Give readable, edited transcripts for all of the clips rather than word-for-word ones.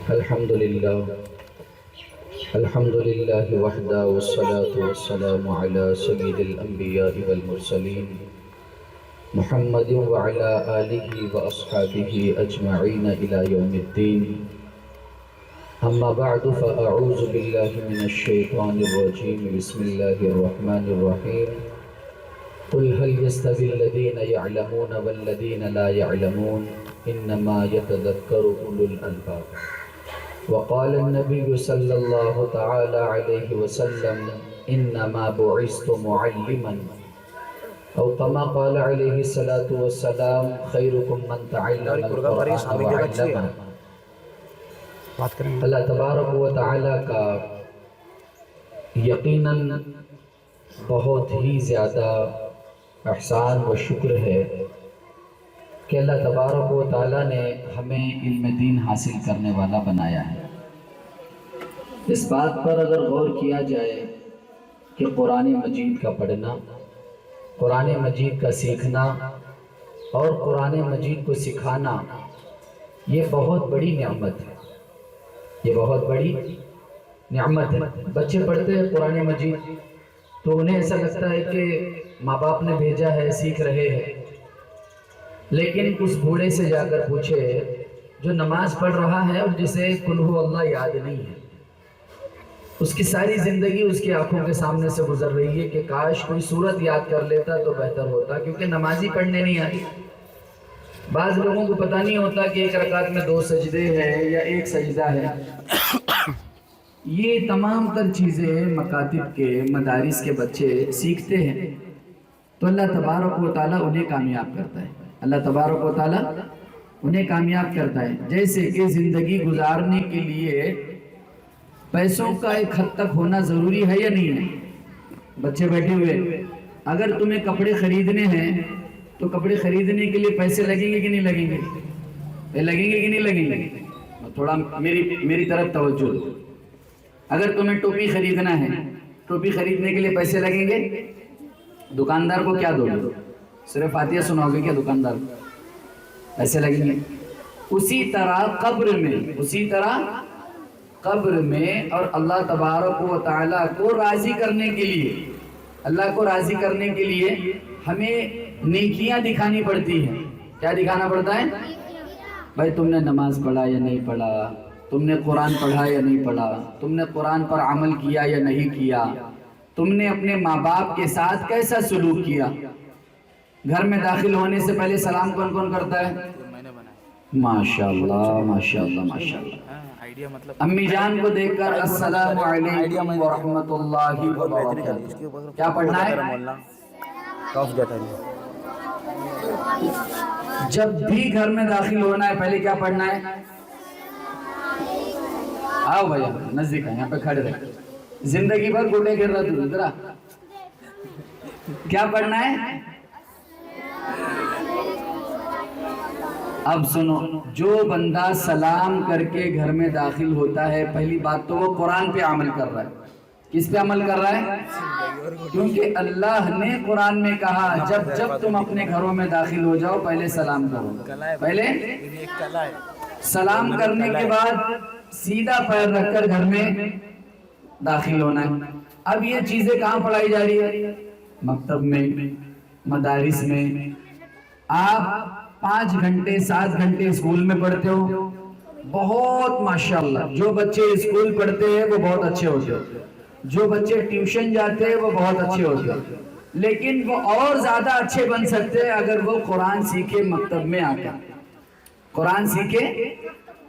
الحمد لله وحده والصلاة والسلام على سيد الأنبياء والمرسلين محمد وعلى آله وأصحابه أجمعين إلى يوم الدين. أما بعد فأعوذ بالله من الشيطان الرجيم. بسم الله الرحمن الرحيم. قل هل يستوي الذين يعلمون والذين لا يعلمون إنما يتذكر أولو الألباب. وقال النبي صلى الله تعالى عليه وسلم إنما بعثت معلما، أو كما قال عليه الصلاة والسلام خيركم من تعلم القرآن وعلمه. اللہ تبارک و تعالیٰ کا یقیناً بہت ہی زیادہ احسان و شکر ہے کہ اللہ تبارک و تعالیٰ نے ہمیں علم دین حاصل کرنے والا بنایا ہے. اس بات پر اگر غور کیا جائے کہ قرآن مجید کا پڑھنا، قرآن مجید کا سیکھنا اور قرآن مجید کو سکھانا یہ بہت بڑی نعمت ہے. یہ بہت بڑی نعمت ہے. بچے پڑھتے ہیں قرآن مجید تو انہیں ایسا لگتا ہے کہ ماں باپ نے بھیجا ہے، سیکھ رہے ہیں. لیکن اس بوڑھے سے جا کر پوچھے جو نماز پڑھ رہا ہے اور جسے قل ہو اللہ یاد نہیں ہے، اس کی ساری زندگی اس کی آنکھوں کے سامنے سے گزر رہی ہے کہ کاش کوئی سورت یاد کر لیتا تو بہتر ہوتا، کیونکہ نمازی پڑھنے نہیں آتی. بعض لوگوں کو پتہ نہیں ہوتا کہ ایک رکعت میں 2 سجدے ہیں یا ایک سجدہ ہے. یہ تمام تر چیزیں مکاتب کے مدارس کے بچے سیکھتے ہیں تو اللہ تبارک و تعالیٰ انہیں کامیاب کرتا ہے. اللہ تبارک و تعالیٰ انہیں کامیاب کرتا ہے. جیسے کہ زندگی گزارنے کے لیے پیسوں کا ایک حد تک ہونا ضروری ہے یا نہیں ہے؟ بچے بیٹھے ہوئے، اگر تمہیں کپڑے خریدنے ہیں تو کپڑے خریدنے کے لیے پیسے لگیں گے کہ نہیں لگیں گے؟ لگیں گے کہ نہیں لگیں گے؟ تھوڑا میری طرف توجہ دو. اگر تمہیں ٹوپی خریدنا ہے، ٹوپی خریدنے کے لیے پیسے لگیں گے؟ دکاندار کو کیا دو گے؟ صرف فاتحہ سناؤ گے کیا دکاندار کو؟ پیسے لگیں گے. اسی طرح قبر میں اور اللہ تبارک و تعالیٰ کو راضی کرنے کے لیے، اللہ کو راضی کرنے کے لیے ہمیں نیکیاں دکھانی پڑتی ہیں. کیا دکھانا پڑتا ہے؟ بھائی تم نے نماز پڑھا یا نہیں پڑھا، تم نے قرآن پڑھا یا نہیں پڑھا، تم نے قرآن پر عمل کیا یا نہیں کیا، تم نے اپنے ماں باپ کے ساتھ کیسا سلوک کیا. گھر میں داخل ہونے سے پہلے سلام کون کون کرتا ہے؟ ماشاءاللہ ماشاءاللہ ماشاءاللہ. امی جان کو دیکھ کر السلام علیکم ورحمۃ اللہ وبرکاتہ. کیا پڑھنا ہے؟ جب بھی گھر میں داخل ہونا ہے پہلے کیا پڑھنا ہے؟ آؤ بھیا نزدیک ہے، یہاں پہ کھڑے رہے. زندگی بھر گھوڑے گر رہا تو ذرا کیا پڑھنا ہے؟ اب سنو، جو بندہ سلام کر کے گھر میں داخل ہوتا ہے پہلی بات تو وہ قرآن پہ عمل کر رہا ہے. کس پہ عمل کر رہا ہے؟ کیونکہ اللہ نے قرآن میں کہا جب تم اپنے گھروں میں داخل ہو جاؤ پہلے سلام کرو. پہلے سلام کرنے کے بعد سیدھا پیر رکھ کر گھر میں داخل ہونا ہے. اب یہ چیزیں کہاں پڑھائی جا رہی ہے؟ مکتب میں، مدارس میں. آپ 5 گھنٹے 7 گھنٹے اسکول میں پڑھتے ہو، بہت ماشاءاللہ. جو بچے اسکول پڑھتے ہیں وہ بہت اچھے ہوتے ہیں، جو بچے ٹیوشن جاتے ہیں وہ بہت اچھے ہوتے ہیں. لیکن وہ اور زیادہ اچھے بن سکتے ہیں اگر وہ قرآن سیکھے مکتب میں آ کر. قرآن سیکھے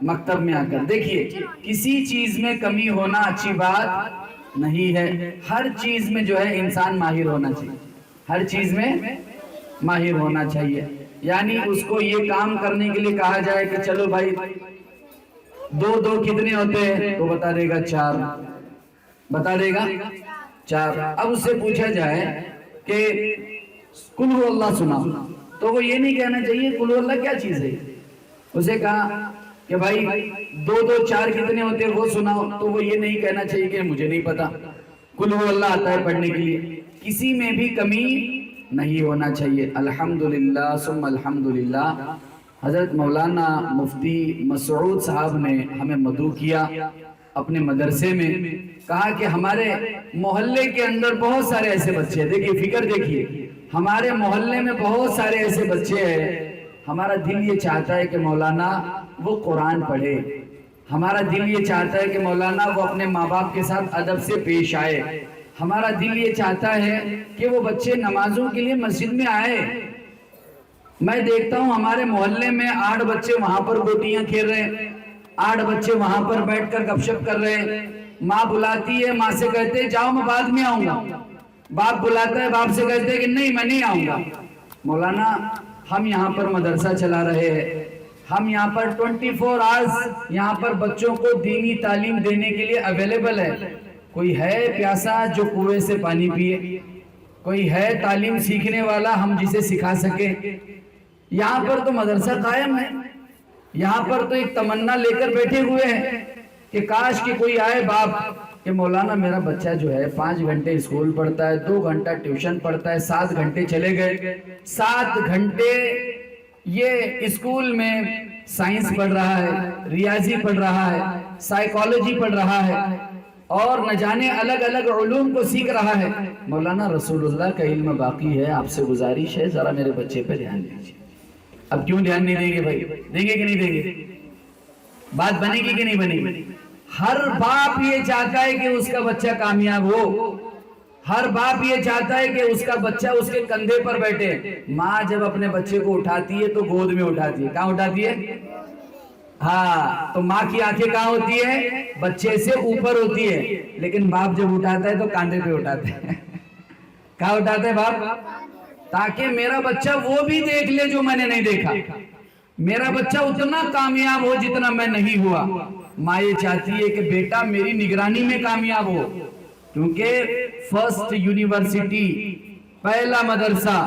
مکتب میں آ کر. دیکھیے کسی چیز میں کمی ہونا اچھی بات نہیں ہے. ہر چیز میں جو ہے انسان ماہر ہونا چاہیے، ہر چیز میں ماہر ہونا چاہیے. یعنی اس کو یہ کام کرنے کے لیے کہا جائے کہ چلو بھائی 2 کتنے ہوتے ہیں تو بتا دے گا 4، بتا دے گا 4. اب اس سے پوچھا جائے کہ قل ہو اللہ سنا تو وہ یہ نہیں کہنا چاہیے قل ہو اللہ کیا چیز ہے. اسے کہا کہ بھائی 2 4 کتنے ہوتے ہیں وہ سناؤ تو وہ یہ نہیں کہنا چاہیے کہ مجھے نہیں پتا. قل ہو اللہ آتا ہے پڑھنے کے لیے. کسی میں بھی کمی نہیں ہونا چاہیے. الحمدللہ ثم الحمدللہ. حضرت مولانا مفتی مسعود صاحب نے ہمیں مدعو کیا اپنے مدرسے میں، کہا کہ ہمارے محلے کے اندر بہت سارے ایسے بچے ہیں، دیکھیے فکر دیکھیے، ہمارے محلے میں بہت سارے ایسے بچے ہیں، ہمارا دل یہ چاہتا ہے کہ مولانا وہ قرآن پڑھے، ہمارا دل یہ چاہتا ہے کہ مولانا وہ اپنے ماں باپ کے ساتھ ادب سے پیش آئے، ہمارا دل یہ چاہتا ہے کہ وہ بچے نمازوں کے لیے مسجد میں آئے۔ میں دیکھتا ہوں ہمارے محلے میں 8 بچے وہاں پر گوٹیاں کھیل رہے ہیں، 8 بچے وہاں پر بیٹھ کر گپ شپ کر رہے ہیں، ماں بلاتی ہے، ماں سے کہتے ہیں جاؤ میں بعد میں آؤں گا، باپ بلاتا ہے، باپ سے کہتے ہیں کہ نہیں میں نہیں آؤں گا۔ مولانا ہم یہاں پر مدرسہ چلا رہے ہیں، ہم یہاں پر 24 آورز یہاں پر بچوں کو دینی تعلیم دینے کے لیے اویلیبل ہے، کوئی ہے پیاسا جو کنویں سے پانی پیے، کوئی ہے تعلیم سیکھنے والا ہم جسے سکھا سکے؟ یہاں پر تو مدرسہ قائم ہے، یہاں پر تو ایک تمنا لے کر بیٹھے ہوئے ہیں کہ کاش کہ کوئی آئے باپ کہ مولانا میرا بچہ جو ہے 5 گھنٹے اسکول پڑھتا ہے، 2 گھنٹہ ٹیوشن پڑھتا ہے، 7 گھنٹے چلے گئے، 7 گھنٹے یہ اسکول میں سائنس پڑھ رہا ہے، ریاضی پڑھ رہا ہے، سائیکالوجی پڑھ رہا ہے اور نہ جانے الگ الگ علوم کو سیکھ رہا ہے۔ مولانا رسول اللہ کا علم باقی ہے، آپ سے گزارش ہے ذرا میرے بچے پہ دھیان دیجیے۔ اب کیوں دھیان نہیں دیں گے بھائی؟ دیں گے کہ نہیں دیں گے؟ بات بنے گی کہ نہیں بنے گی؟ ہر باپ یہ چاہتا ہے کہ اس کا بچہ کامیاب ہو، ہر باپ یہ چاہتا ہے کہ اس کا بچہ اس کے کندھے پر بیٹھے۔ ماں جب اپنے بچے کو اٹھاتی ہے تو گود میں اٹھاتی ہے، کہاں اٹھاتی ہے؟ ہاں، تو ماں کی آنکھیں کہاں ہوتی ہے؟ بچے سے اوپر ہوتی ہے، لیکن باپ جب اٹھاتا ہے تو کاندھے پہ اٹھاتا ہے۔ کہاں اٹھاتا ہے باپ؟ تاکہ میرا بچہ وہ بھی دیکھ لے جو میں نے نہیں دیکھا، میرا بچہ اتنا کامیاب ہو جتنا میں نہیں ہوا۔ ماں یہ چاہتی ہے کہ بیٹا میری نگرانی میں کامیاب ہو، کیونکہ فرسٹ یونیورسٹی، پہلا مدرسہ،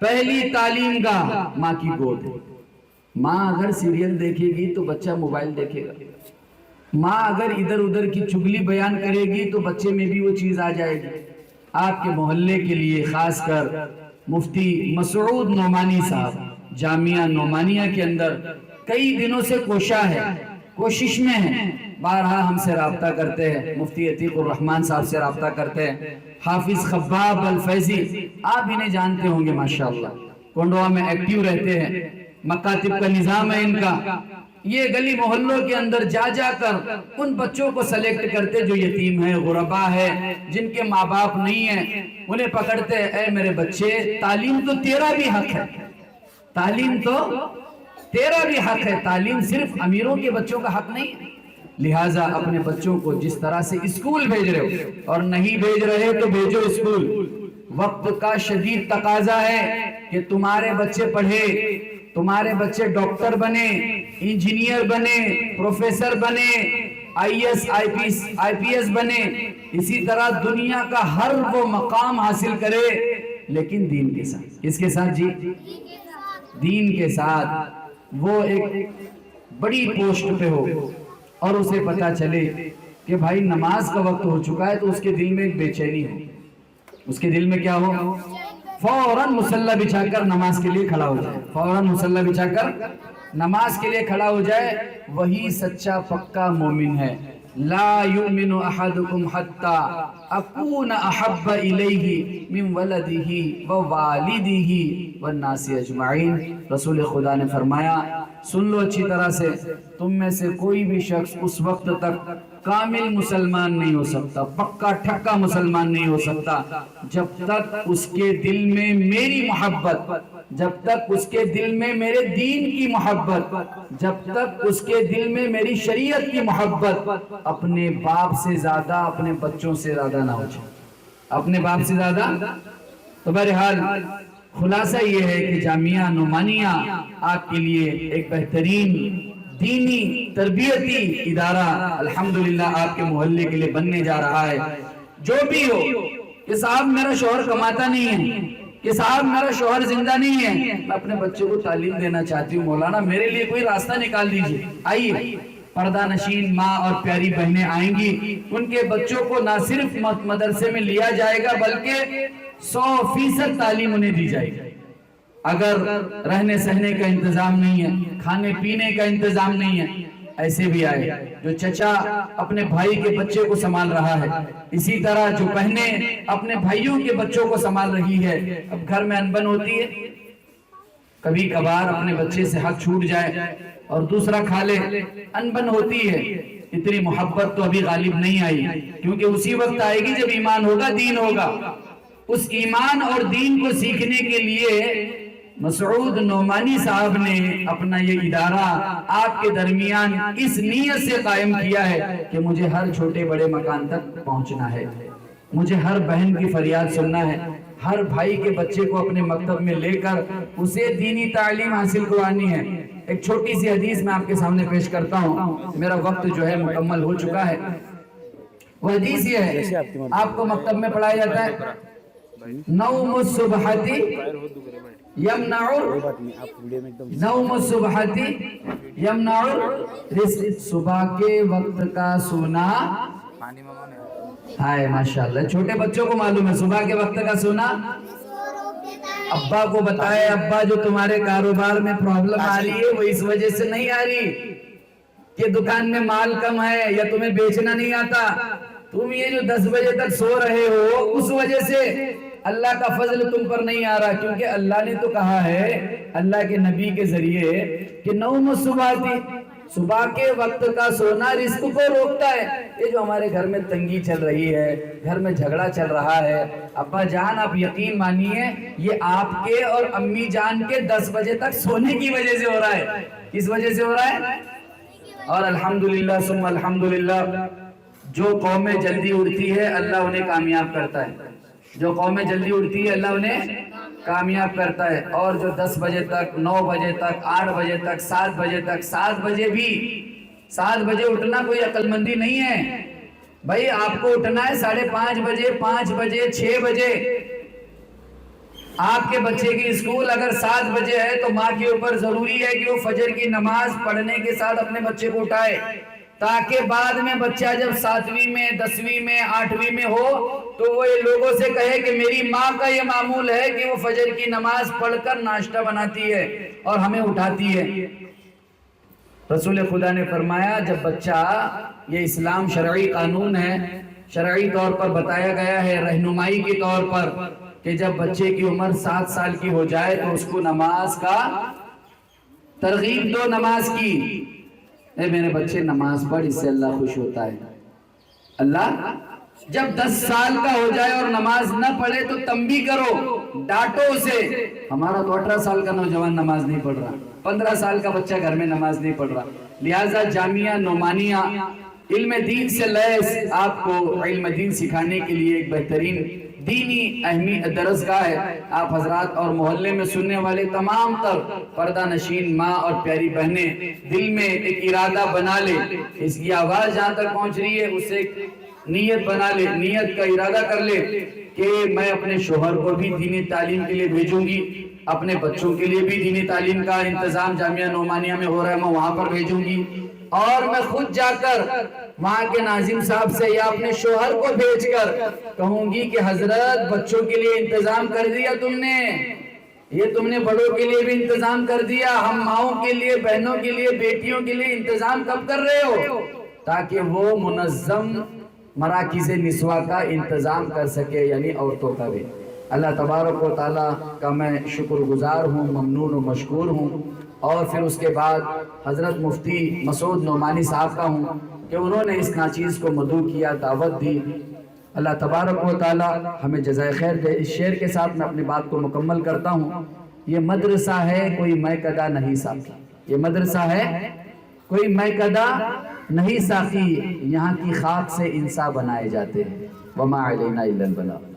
پہلی تعلیم گاہ ماں کی گود ہے۔ ماں اگر سیریل دیکھے گی تو بچہ موبائل دیکھے گا، ماں اگر ادھر ادھر کی چگلی بیان کرے گی تو بچے میں بھی وہ چیز آ جائے گی۔ آپ کے محلے کے لیے خاص کر مفتی مسعود نعمانی صاحب جامعہ نعمانیہ کے اندر کئی دنوں سے کوشاں ہے، کوشش میں ہیں، بارہا ہم سے رابطہ کرتے ہیں، مفتی عتیق الرحمن صاحب سے رابطہ کرتے ہیں، حافظ خباب الفیضی آپ انہیں جانتے ہوں گے ماشاءاللہ، کونڈوا میں ایکٹیو رہتے ہیں، مکاتب کا نظام ہے ان کا، یہ گلی محلوں کے اندر جا جا کر ان بچوں کو سلیکٹ کرتے جو یتیم ہیں، غربا ہیں، جن کے ماں باپ نہیں ہیں، انہیں پکڑتے، اے میرے بچے تعلیم تو تیرا بھی حق ہے، تعلیم تو تیرا بھی حق ہے، تعلیم صرف امیروں کے بچوں کا حق نہیں ہے، لہٰذا اپنے بچوں کو جس طرح سے اسکول بھیج رہے ہو اور نہیں بھیج رہے تو بھیجو اسکول، وقت کا شدید تقاضا ہے کہ تمہارے بچے پڑھے، تمہارے بچے ڈاکٹر بنے، انجینئر بنے، پروفیسر بنے، آئی پی ایس بنے، اسی طرح دنیا کا ہر وہ مقام حاصل کرے، لیکن دین کے ساتھ۔ کس کے ساتھ جی؟ دین کے ساتھ، وہ ایک بڑی پوسٹ پہ ہو اور اسے پتا چلے کہ بھائی نماز کا وقت ہو چکا ہے تو اس کے دل میں ایک بے چینی ہو، اس کے دل میں کیا ہو؟ فوراً مصلی بچھا کر نماز کے لیے کھڑا ہو جائے، فوراً مصلی بچھا کر نماز کے لیے کھڑا ہو جائے، وہی سچا پکا مومن ہے۔ لا یؤمن احدکم حتی اکون احب الیہ من ولدہ ووالدہ والناس اجمعین۔ رسول خدا نے فرمایا، سن لو اچھی طرح سے، تم میں سے کوئی بھی شخص اس وقت تک کامل مسلمان نہیں ہو سکتا، پکا ٹھکا مسلمان نہیں ہو سکتا جب تک اس کے دل میں میری محبت، جب تک اس کے دل میں میرے دین کی محبت، جب تک اس کے دل میں میری شریعت کی محبت اپنے باپ سے زیادہ، اپنے بچوں سے زیادہ نہ ہو جائے، اپنے باپ سے زیادہ۔ تو بہرحال خلاصہ یہ ہے کہ جامعہ نعمانیہ آپ کے لیے ایک بہترین دینی تربیتی ادارہ الحمدللہ آپ کے محلے کے لیے بننے جا رہا ہے۔ جو بھی ہو کہ صاحب میرا شوہر کماتا نہیں ہے، کہ صاحب میرا شوہر زندہ نہیں ہے، میں اپنے بچے کو تعلیم دینا چاہتی ہوں، مولانا میرے لیے کوئی راستہ نکال دیجئے، آئیے۔ پردہ نشین ماں اور پیاری بہنیں آئیں گی، ان کے بچوں کو نہ صرف مدرسے میں لیا جائے گا بلکہ 100% تعلیم انہیں دی جائے گی۔ اگر رہنے سہنے کا انتظام نہیں ہے، کھانے پینے کا انتظام نہیں ہے، ایسے بھی آئے جو چچا اپنے بھائی کے بچے کو سنبھال رہا ہے، اسی طرح جو بہنیں اپنے بھائیوں کے بچوں کو سنبھال رہی ہے، اب گھر میں انبن ہوتی ہے، کبھی کبھار اپنے بچے سے حق چھوٹ جائے اور دوسرا کھا لے، انبن ہوتی ہے۔ اتنی محبت تو ابھی غالب نہیں آئی، کیونکہ اسی وقت آئے گی جب ایمان ہوگا، دین ہوگا۔ اس ایمان اور دین کو سیکھنے کے لیے مسعود نعمانی صاحب نے اپنا یہ ادارہ آپ کے درمیان اس نیت سے قائم کیا ہے کہ مجھے ہر چھوٹے بڑے مکان تک پہنچنا ہے، مجھے ہر بہن کی فریاد سننا ہے، ہر بھائی کے بچے کو اپنے مکتب میں لے کر اسے دینی تعلیم حاصل کروانی ہے۔ ایک چھوٹی سی حدیث میں آپ کے سامنے پیش کرتا ہوں، میرا وقت جو ہے مکمل ہو چکا ہے۔ وہ حدیث یہ ہے، آپ کو مکتب میں پڑھایا جاتا ہے، نوم الصبحتی یمنع نوم الصبحتی یمنع الرزق، صبح کے وقت کا سونا، ہائے ماشاءاللہ چھوٹے بچوں کو معلوم ہے صبح کے وقت کا سونا۔ ابا کو بتائے، ابا جو تمہارے کاروبار میں پرابلم آ رہی ہے وہ اس وجہ سے نہیں آ رہی کہ دکان میں مال کم ہے یا تمہیں بیچنا نہیں آتا، تم یہ جو 10 بجے تک سو رہے ہو اس وجہ سے اللہ کا فضل تم پر نہیں آ رہا، کیونکہ اللہ نے تو کہا ہے اللہ کے نبی کے ذریعے کہ نوم الصبح تھی، صبح کے وقت کا سونا رزق کو روکتا ہے۔ یہ جو ہمارے گھر میں تنگی چل رہی ہے، گھر میں جھگڑا چل رہا ہے، ابا جان آپ یقین مانیے یہ آپ کے اور امی جان کے 10 بجے تک سونے کی وجہ سے ہو رہا ہے۔ کس وجہ سے ہو رہا ہے؟ اور الحمدللہ ثم الحمدللہ، جو قومیں جلدی اٹھتی ہے اللہ انہیں کامیاب کرتا ہے، جو قومیں جلدی اٹھتی ہے اللہ انہیں کامیاب کرتا ہے، اور جو 10 بجے تک، 9 بجے تک، 8 بجے تک، 7 بجے تک، 7 بجے بھی 7 بجے اٹھنا کوئی عقل مندی نہیں ہے بھائی، آپ کو اٹھنا ہے 5:30 بجے، 5 بجے، 6 بجے۔ آپ کے بچے کی اسکول اگر 7 بجے ہے تو ماں کے اوپر ضروری ہے کہ وہ فجر کی نماز پڑھنے کے ساتھ اپنے بچے کو اٹھائے، تاکہ بعد میں بچہ جب 7ویں میں، 10ویں میں، 8ویں میں ہو تو وہ یہ لوگوں سے کہے کہ میری ماں کا یہ معمول ہے کہ وہ فجر کی نماز پڑھ کر ناشتہ بناتی ہے اور ہمیں اٹھاتی ہے۔ رسول خدا نے فرمایا جب بچہ، یہ اسلام شرعی قانون ہے، شرعی طور پر بتایا گیا ہے رہنمائی کے طور پر کہ جب بچے کی عمر 7 سال کی ہو جائے تو اس کو نماز کا ترغیب دو، نماز کی، اے میرے بچے نماز پڑھ، اس سے اللہ خوش ہوتا ہے۔ اللہ جب 10 سال کا ہو جائے اور نماز نہ پڑھے تو تنبیہ کرو، ڈانٹو اسے۔ ہمارا تو 18 سال کا نوجوان نماز نہیں پڑھ رہا، 15 سال کا بچہ گھر میں نماز نہیں پڑھ رہا۔ لہٰذا جامعہ نعمانیہ علم دین سے لیس آپ کو علم دین سکھانے کے لیے ایک بہترین دینی اہمیت درسگاہ ہے۔ آپ حضرات اور محلے میں سننے والے تمام تر پردہ نشین ماں اور پیاری بہنیں دل میں ایک ارادہ بنا لے، اس کی آواز جہاں تک پہنچ رہی ہے اسے ایک نیت بنا لے، نیت کا ارادہ کر لے کہ میں اپنے شوہر کو بھی دینی تعلیم کے لیے بھیجوں گی، اپنے بچوں کے لیے بھی دینی تعلیم کا انتظام جامعہ نعمانیہ میں ہو رہا ہے میں وہاں پر بھیجوں گی، اور میں خود جا کر وہاں کے ناظم صاحب سے یا اپنے شوہر کو بھیج کر کہوں گی کہ حضرت بچوں کے لیے انتظام کر دیا تم نے، یہ تم نے بڑوں کے لیے بھی انتظام کر دیا، ہم ماؤں کے لیے، بہنوں کے لیے، بیٹیوں کے لیے انتظام کب کر رہے ہو؟ تاکہ وہ منظم مراکز نسواں کا انتظام کر سکے، یعنی عورتوں کا بھی۔ اللہ تبارک و تعالیٰ کا میں شکر گزار ہوں، ممنون و مشکور ہوں، اور پھر اس کے بعد حضرت مفتی مسعود نعمانی صاحب کا ہوں کہ انہوں نے اس ناچیز کو مدعو کیا، دعوت دی۔ اللہ تبارک و تعالیٰ ہمیں جزائے خیر دے۔ اس شعر کے ساتھ میں اپنی بات کو مکمل کرتا ہوں۔ یہ مدرسہ ہے کوئی میکدہ نہیں ساقی، یہ مدرسہ ہے کوئی میکدہ نہیں ساقی، یہاں کی خاک سے انسان بنائے جاتے ہیں، وما علینا الا البلاغ۔